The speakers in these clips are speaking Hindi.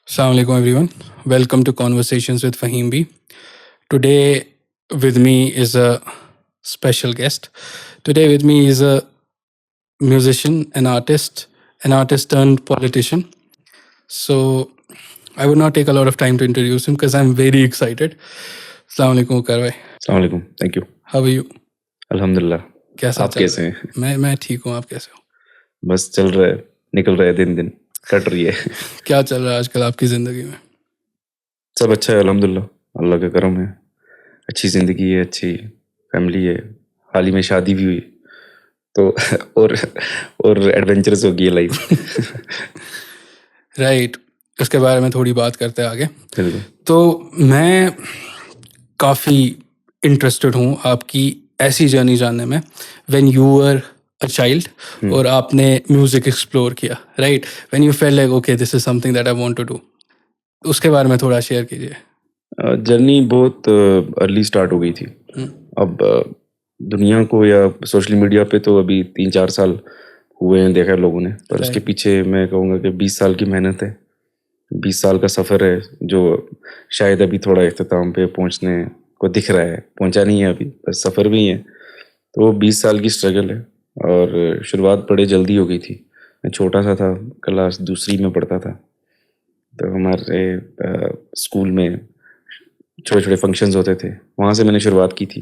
Assalamu alaikum everyone. Welcome to Conversations with Fahim B. Today with me is a special guest. Today with me is a musician, an artist turned politician. So I would not take a lot of time to introduce him because I'm very excited. Assalamu alaikum Waqar bhai. अस्सलाम वालेकुम, thank you. How are you? अल्हम्दुलिल्लाह। कैसा आप चल कैसे रहा हैं? है? मैं ठीक हूँ, आप कैसे हो? बस चल रहा है, निकल रहा है, दिन दिन कट रही है। क्या चल रहा है आजकल आपकी जिंदगी में? सब अच्छा है अल्हम्दुलिल्लाह, अल्लाह का करम है। अच्छी ज़िंदगी है, अच्छी फैमिली है, हाल ही में शादी भी हुई, तो और एडवेंचरस हो गई है लाइफ। राइट, उसके बारे में थोड़ी बात करते हैं आगे। बिल्कुल। तो मैं काफ़ी इंटरेस्टेड हूँ आपकी ऐसी जर्नी जानने में when you were a child और आपने म्यूजिक एक्सप्लोर किया, right? When you feel like okay this is something that I want to do, उसके बारे में थोड़ा शेयर कीजिए। जर्नी बहुत अर्ली स्टार्ट हो गई थी। अब दुनिया को या सोशल मीडिया पे तो अभी 3-4 साल हुए हैं, देखा है लोगों ने, पर उसके Right. पीछे मैं कहूँगा कि 20 साल की मेहनत है, 20 साल का सफ़र है, जो शायद अभी थोड़ा इख्तिताम पे पहुँचने को दिख रहा है, पहुँचा नहीं है अभी, बस सफ़र भी है। तो वो 20 साल की स्ट्रगल है और शुरुआत बड़े जल्दी हो गई थी। मैं छोटा सा था, क्लास दूसरी में पढ़ता था, तो हमारे स्कूल में छोटे छोटे फंक्शंस होते थे, वहाँ से मैंने शुरुआत की थी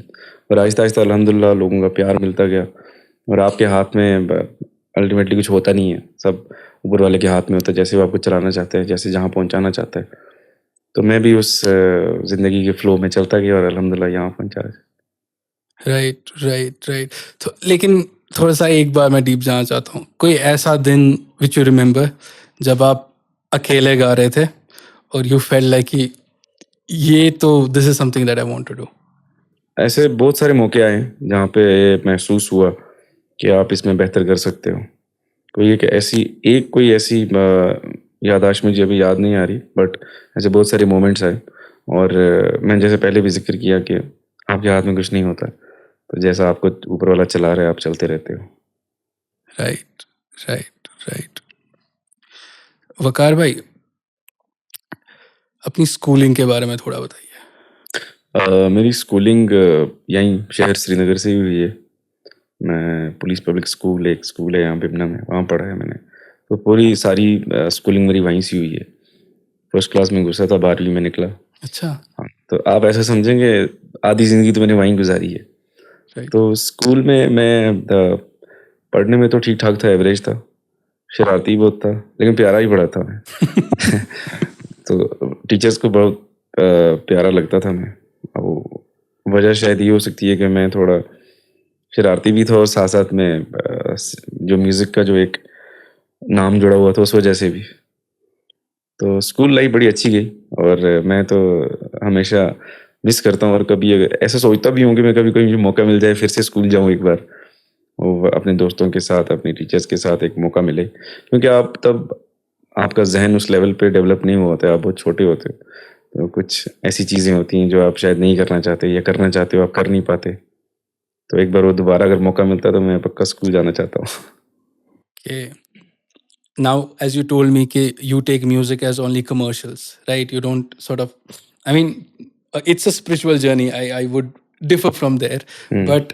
और आहिस्ता आहिस्ता अल्हम्दुलिल्लाह लोगों का प्यार मिलता गया। और आपके हाथ में अल्टीमेटली कुछ होता नहीं है, सब ऊपर वाले के हाथ में होता है, जैसे वो आपको चलाना चाहता है, जैसे जहाँ पहुँचाना चाहता है। तो मैं भी उस ज़िंदगी के फ़्लो में चलता गया और अल्हम्दुलिल्लाह यहाँ पहुँचा। Right right right. तो लेकिन थोड़ा सा एक बार मैं डीप जाना चाहता हूँ, कोई ऐसा दिन विच यू रिमेंबर जब आप अकेले गा रहे थे और यू फेल लाइक कि ये तो this is something that I want to do? ऐसे बहुत सारे मौके आए हैं जहाँ पे महसूस हुआ कि आप इसमें बेहतर कर सकते हो। कोई ऐसी याददाश्त मुझे अभी याद नहीं आ रही, बट ऐसे बहुत सारे मोमेंट्स आए और मैंने जैसे पहले भी ज़िक्र किया कि आपके हाथ में कुछ नहीं होता, तो जैसा आपको ऊपर वाला चला रहा है आप चलते रहते हो। Right right right. वकार भाई, अपनी स्कूलिंग के बारे में थोड़ा बताइए। मेरी स्कूलिंग यहीं शहर श्रीनगर से ही हुई है। मैं पुलिस पब्लिक स्कूल, एक स्कूल है यहाँ बिबना में, वहाँ पढ़ा है मैंने। तो पूरी सारी स्कूलिंग मेरी वहीं से हुई है। फर्स्ट क्लास में घुसा था, 12वीं में निकला। अच्छा। हाँ, तो आप ऐसा समझेंगे आधी ज़िंदगी तो मैंने वहीं गुजारी है। राइट। तो स्कूल में मैं पढ़ने में तो ठीक ठाक था, एवरेज था, शरारती बहुत था, लेकिन प्यारा ही बड़ा था मैं। तो टीचर्स को बहुत प्यारा लगता था मैं। अब वजह शायद ये हो सकती है कि मैं थोड़ा शरारती भी था और साथ साथ में जो म्यूज़िक का जो एक नाम जुड़ा हुआ था उस वजह से भी। तो स्कूल लाइफ बड़ी अच्छी गई और मैं तो हमेशा मिस करता हूँ और कभी ऐसा सोचता भी हूँ कि मैं कभी कभी मुझे मौका मिल जाए फिर से स्कूल जाऊँ एक बार, वो अपने दोस्तों के साथ, अपने टीचर्स के साथ एक मौका मिले, क्योंकि आप तब आपका जहन उस लेवल पे डेवलप नहीं हुआ होता है, आप बहुत छोटे होते हो। तो कुछ ऐसी चीज़ें होती हैं जो आप शायद नहीं करना चाहते या करना चाहते हो आप कर नहीं पाते। तो एक बार वो दोबारा अगर मौका मिलता तो मैं पक्का स्कूल जाना चाहता हूँ। Okay. Now, as you told me, you take music as only commercials, right? You don't sort of, I mean, it's a spiritual journey. I would differ from there, but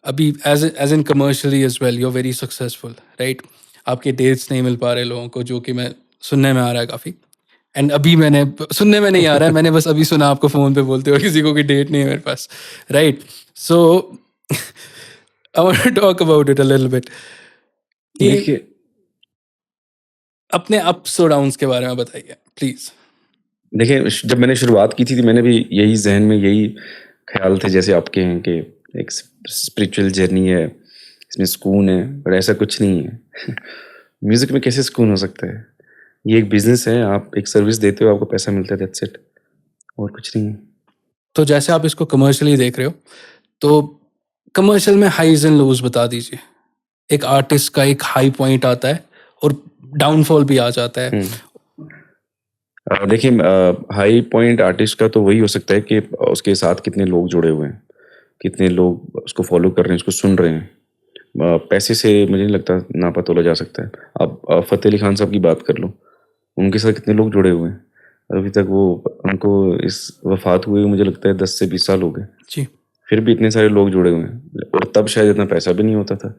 अभी as in commercially as well, you're very successful, right? आपके dates नहीं मिल पा रहे लोगों को, जो कि मैं सुनने में आ रहा है काफ़ी। एंड अभी मैंने सुनने में नहीं आ रहा है, मैंने बस अभी सुना आपको फ़ोन पे बोलते हो किसी को कि डेट नहीं है मेरे पास, right? So I want to talk about it a little bit. देखिए, अपने अप्स और डाउन्स के बारे में बताइए प्लीज। देखिए जब मैंने शुरुआत की थी तो मैंने भी यही जहन में यही ख्याल थे जैसे आपके हैं कि एक स्पिरिचुअल जर्नी है, इसमें सुकून है, पर ऐसा कुछ नहीं है। म्यूज़िक में कैसे सुकून हो सकता है? ये एक बिजनेस है, आप एक सर्विस देते हो, आपको पैसा मिलता है, दैट्स इट, और कुछ नहीं है। तो जैसे आप इसको कमर्शियली देख रहे हो, तो कमर्शियल में हाईज एंड लोज बता दीजिए। एक आर्टिस्ट का एक हाई पॉइंट आता है और डाउनफॉल भी आ जाता है। देखिए, हाई पॉइंट आर्टिस्ट का तो वही हो सकता है कि उसके साथ कितने लोग जुड़े हुए हैं, कितने लोग उसको फॉलो कर रहे हैं, उसको सुन रहे हैं। पैसे से मुझे नहीं लगता नापा तोला जा सकता है। आप फ़तेह अली खान साहब की बात कर लो, उनके साथ कितने लोग जुड़े हुए हैं। अभी तक वो उनको इस वफात हुए मुझे लगता है 10 से 20 साल हो गए, जी। फिर भी इतने सारे लोग जुड़े हुए हैं और तब शायद इतना पैसा भी नहीं होता था।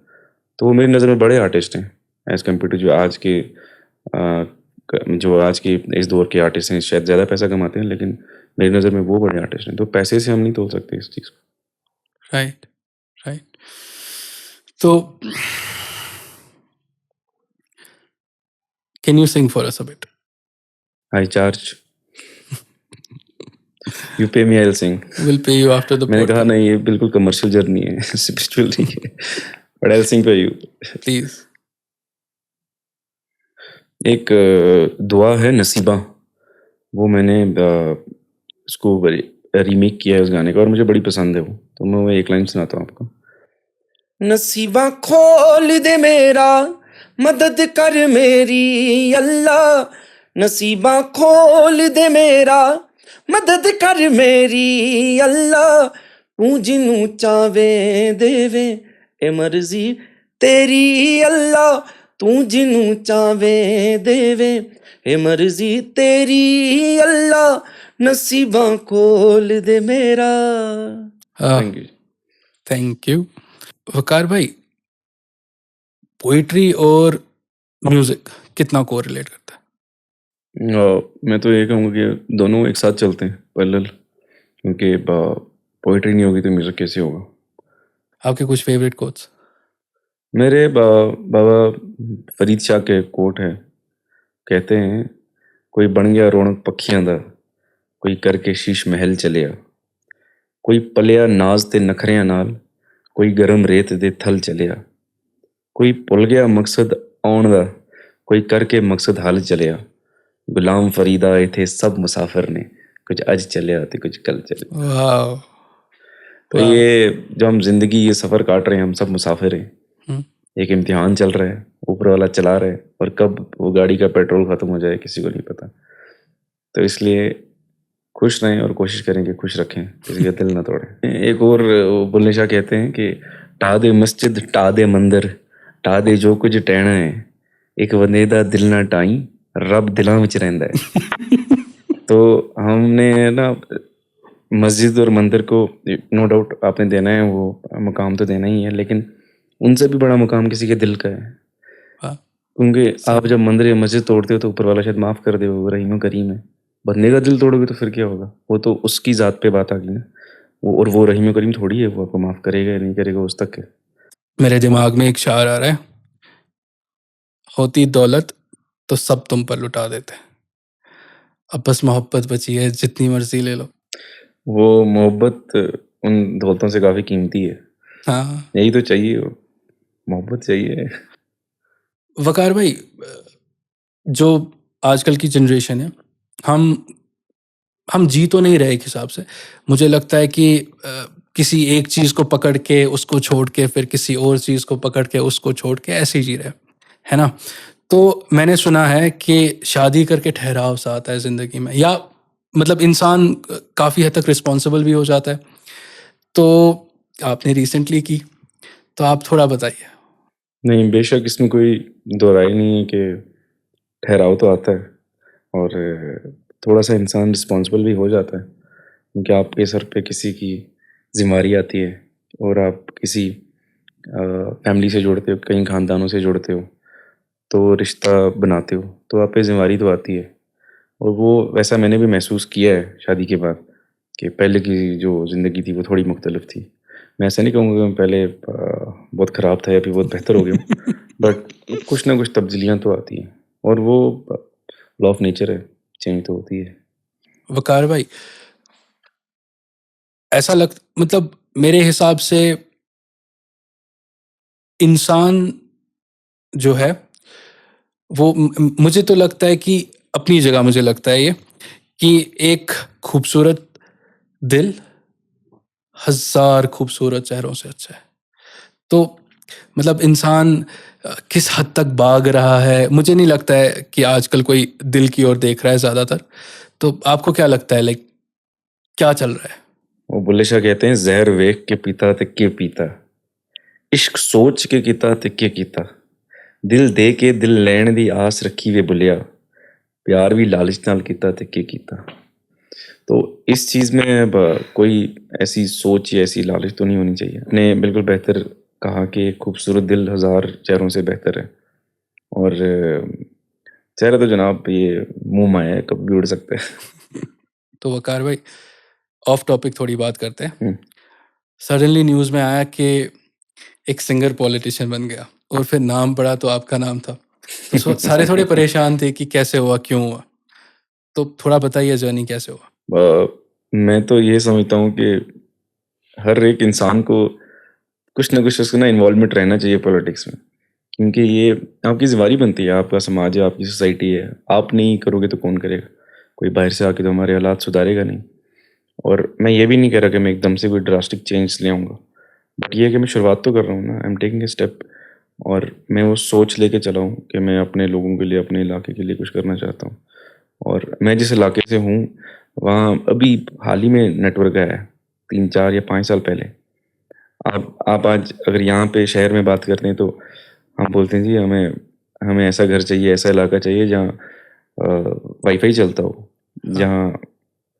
तो वो मेरी नज़र में बड़े आर्टिस्ट हैं एज़ कम्पेयर टू जो आज के इस दौर के आर्टिस्ट हैं, शायद ज़्यादा पैसा कमाते हैं, लेकिन मेरी नज़र में वो बड़े आर्टिस्ट हैं। तो पैसे से हम नहीं तोल सकते इस चीज़ को। Right, right. तो can you sing for us a bit? I charge, you pay me, I will sing. Will pay you after the मैंने कहा पॉडकास्ट। नहीं, ये बिल्कुल कमर्शियल जर्नी है, स्पिरिचुअल नहीं है, but I will sing for you. Please. एक दुआ है नसीबा, वो मैंने उसको रीमेक किया है उस गाने का और मुझे बड़ी पसंद है वो, तो मैं वो एक लाइन सुनाता हूँ आपको। नसीबा खोल दे मेरा, मदद कर मेरी अल्लाह, नसीबा खोल दे मेरा, मदद कर मेरी अल्लाह, तू जिनू चावे देवे, ए मर्जी तेरी अल्लाह, तू जिनू चावे देवे, ए मर्जी तेरी अल्लाह, नसीबा खोल दे मेरा। Thank you. Thank you. Waqar भाई, पोइट्री और म्यूजिक कितना कोरिलेट करता है? मैं तो ये कहूँगा कि दोनों एक साथ चलते हैं पैरेलल, क्योंकि पोइट्री नहीं होगी तो म्यूज़िक कैसे होगा। आपके कुछ फेवरेट कोट्स? मेरे बाबा फरीद शाह के कोट है, कहते हैं कोई बन गया रौनक पखियां दा, कोई करके शीश महल चलिया, कोई पलिया नाज ते नखरियां नाल, कोई गरम रेत दे थल चलिया, कोई भुल गया मकसद आउण दा, कोई करके मकसद हल चलिया, गुलाम फरीदा इथे सब मुसाफिर ने, कुछ अज चलिया ते कुछ कल चलिया। वाह, तो वाह। ये जो हम जिंदगी ये सफर काट रहे हैं, हम सब मुसाफिर हैं, हम्म, एक इम्तिहान चल रहा है, ऊपर वाला चला रहा है, और कब वो गाड़ी का पेट्रोल खत्म हो जाए किसी को नहीं पता। तो इसलिए खुश रहें और कोशिश करें कि खुश रखें, किसी का दिल ना तोड़ें। एक और बुल्ले शाह कहते हैं कि टा दे मस्जिद टा दे मंदिर, टा दे जो कुछ टहना है, एक बंदे दा दिल ना टाई, रब दिलां विच रहिंदा है। तो हमने ना मस्जिद और मंदिर को नो डाउट आपने देना है, वो मकाम तो देना ही है, लेकिन उनसे भी बड़ा मकाम किसी के दिल का है। वाह। क्योंकि आप जब मंदिर या मस्जिद तोड़ते हो तो ऊपर वाला शायद माफ़ कर दे, वो रहीम करीम है। बंदे का दिल तोड़ोगे तो फिर क्या होगा? वो तो उसकी ज़ात पे बात आ गई ना। और वो रहीम करीम थोड़ी है, वो आपको माफ़ करेगा या नहीं करेगा उस तक है। मेरे दिमाग में एक शायर आ रहा है, होती दौलत तो सब तुम पर लुटा देते, अब बस मोहब्बत बची है, जितनी मर्जी ले लो। वो मोहब्बत उन दौलतों से काफ़ी कीमती है। हाँ। यही तो चाहिए, मोहब्बत चाहिए। वकार भाई, जो आजकल की जनरेशन है, हम जी तो नहीं रहे एक हिसाब से। मुझे लगता है कि किसी एक चीज़ को पकड़ के उसको छोड़ के फिर किसी और चीज़ को पकड़ के उसको छोड़ के ऐसे ही जी रहे, है ना? तो मैंने सुना है कि शादी करके ठहराव सा आता है ज़िंदगी में, या मतलब इंसान काफ़ी हद तक रिस्पॉन्सिबल भी हो जाता है। तो आपने रिसेंटली की, तो आप थोड़ा बताइए। नहीं, बेशक इसमें कोई दो राय नहीं है कि ठहराव तो आता है, और थोड़ा-सा इंसान रिस्पॉन्सिबल भी हो जाता है, क्योंकि आपके सर पे किसी की ज़िम्मेदारी आती है और आप किसी फैमिली से जुड़ते हो, कई ख़ानदानों से जुड़ते हो, तो रिश्ता बनाते हो, तो आप पे ज़िम्मेदारी तो आती है। और वो वैसा मैंने भी महसूस किया है शादी के बाद, कि पहले की जो ज़िंदगी थी वो थोड़ी मुख्तलिफ थी। मैं ऐसा नहीं कहूँगा कि मैं पहले बहुत ख़राब था या फिर बहुत बेहतर हो गया हूँ, बट कुछ ना कुछ तब्दीलियाँ तो आती हैं, और वो लॉ ऑफ नेचर है, चेंज तो होती है। वकार भाई, ऐसा मतलब मेरे हिसाब से इंसान जो है वो मुझे तो लगता है कि अपनी जगह मुझे लगता है ये कि एक खूबसूरत दिल हजार खूबसूरत चेहरों से अच्छा है। तो मतलब इंसान किस हद तक भाग रहा है, मुझे नहीं लगता है कि आजकल कोई दिल की ओर देख रहा है ज़्यादातर। तो आपको क्या लगता है, लाइक क्या चल रहा है? वो बुल्ले शाह कहते हैं, जहर वेख के पीता ते के पीता, इश्क सोच के कीता ते के कीता, दिल दे के दिल लैण दी आस रखी वे बुलिया, प्यार भी लालच नाल कीता ते की कीता। तो इस चीज़ में अब कोई ऐसी सोच या ऐसी लालच तो नहीं होनी चाहिए। आपने बिल्कुल बेहतर कहा कि खूबसूरत दिल हज़ार चेहरों से बेहतर है और चेहरा तो जनाब ये मुँह माया है, कभी भी उड़ सकता है। तो वकार भाई, ऑफ टॉपिक थोड़ी बात करते हैं। हुँ। सडनली न्यूज़ में आया कि एक सिंगर पॉलिटिशियन बन गया और फिर नाम पड़ा तो आपका नाम था। तो सारे थोड़े परेशान थे कि कैसे हुआ, क्यों हुआ? तो थोड़ा बताइए जर्नी कैसे हुआ? मैं तो ये समझता हूँ कि हर एक इंसान को कुछ ना कुछ उसका ना इन्वॉल्वमेंट रहना चाहिए पॉलिटिक्स में। क्योंकि ये आपकी ज़िम्मेदारी बनती है, आपका समाज है, आपकी सोसाइटी है। आप नहीं करोगे तो कौन करेगा? कोई बाहर से आके तो हमारे हालात सुधारेगा नहीं। और मैं ये भी नहीं कह रहा कि मैं एकदम से कोई ड्रास्टिक चेंज ले आऊँगा। बट ये है कि मैं शुरुआत तो कर रहा हूँ ना, I am taking a step और मैं वो सोच लेके चला हूँ कि मैं अपने लोगों के लिए, अपने इलाके के लिए कुछ करना चाहता हूँ। और मैं जिस इलाके से हूँ, वहाँ अभी हाल ही में नेटवर्क आया है, 3, 4 या 5 साल पहले। आप आज अगर यहाँ पे शहर में बात करते हैं तो हम बोलते हैं जी हमें हमें ऐसा घर चाहिए, ऐसा इलाका चाहिए जहाँ वाईफ़ाई चलता हो, हाँ, जहाँ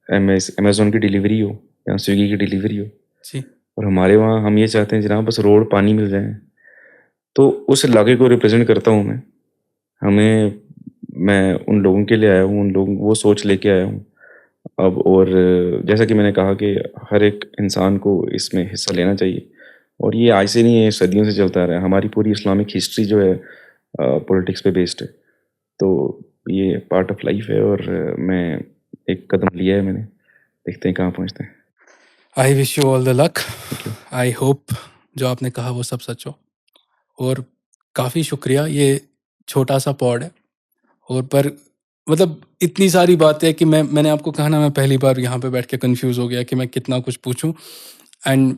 अमेज़न की डिलीवरी हो, जहाँ स्विगी की डिलीवरी हो। जी। और हमारे वहाँ हम ये चाहते हैं जनाब बस रोड, पानी मिल जाए। तो उस इलाके को रिप्रेज़ेंट करता हूँ मैं। हमें मैं उन लोगों के लिए आया हूँ, उन लोगों वो सोच लेके आया हूँ। अब और जैसा कि मैंने कहा कि हर एक इंसान को इसमें हिस्सा लेना चाहिए और ये आज से नहीं है, सदियों से चलता आ रहा है। हमारी पूरी इस्लामिक हिस्ट्री जो है पॉलिटिक्स पे बेस्ड है। तो ये पार्ट ऑफ लाइफ है और मैं एक कदम लिया है मैंने। देखते हैं कहाँ पहुँचते हैं। I wish you all the luck. Thank you. I hope जो आपने कहा वो सब सच हो। और काफ़ी शुक्रिया, ये छोटा-सा पॉड है और पर मतलब इतनी सारी बातें कि मैंने आपको कहा ना, मैं पहली बार यहाँ पे बैठ के कन्फ्यूज़ हो गया कि मैं कितना कुछ पूछूँ। एंड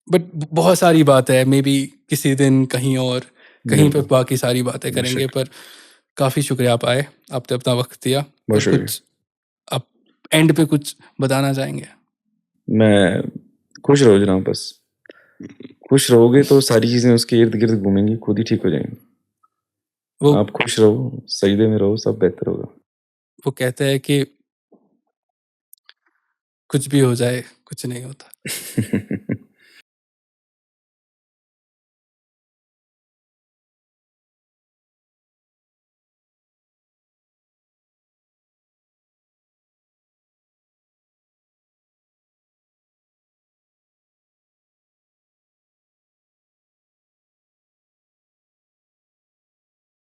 बट बहुत सारी बातें हैं, मेबी किसी दिन कहीं और, कहीं पे बिल्कुल, बाकी सारी बातें करेंगे। बेशक। पर काफ़ी शुक्रिया आप आए, आपने अपना वक़्त दिया। बहुत और शुक्रिया। कुछ आप एंड पे कुछ बताना चाहेंगे? मैं खुश रहो जनाब बस। खुश रहोगे तो सारी चीज़ें उसके इर्द-गिर्द घूमेंगी, खुद ही ठीक हो जाएँगी। वो आप खुश रहो, सजदे में रहो, सब बेहतर होगा। वो कहते हैं कि कुछ भी हो जाए, कुछ नहीं होता।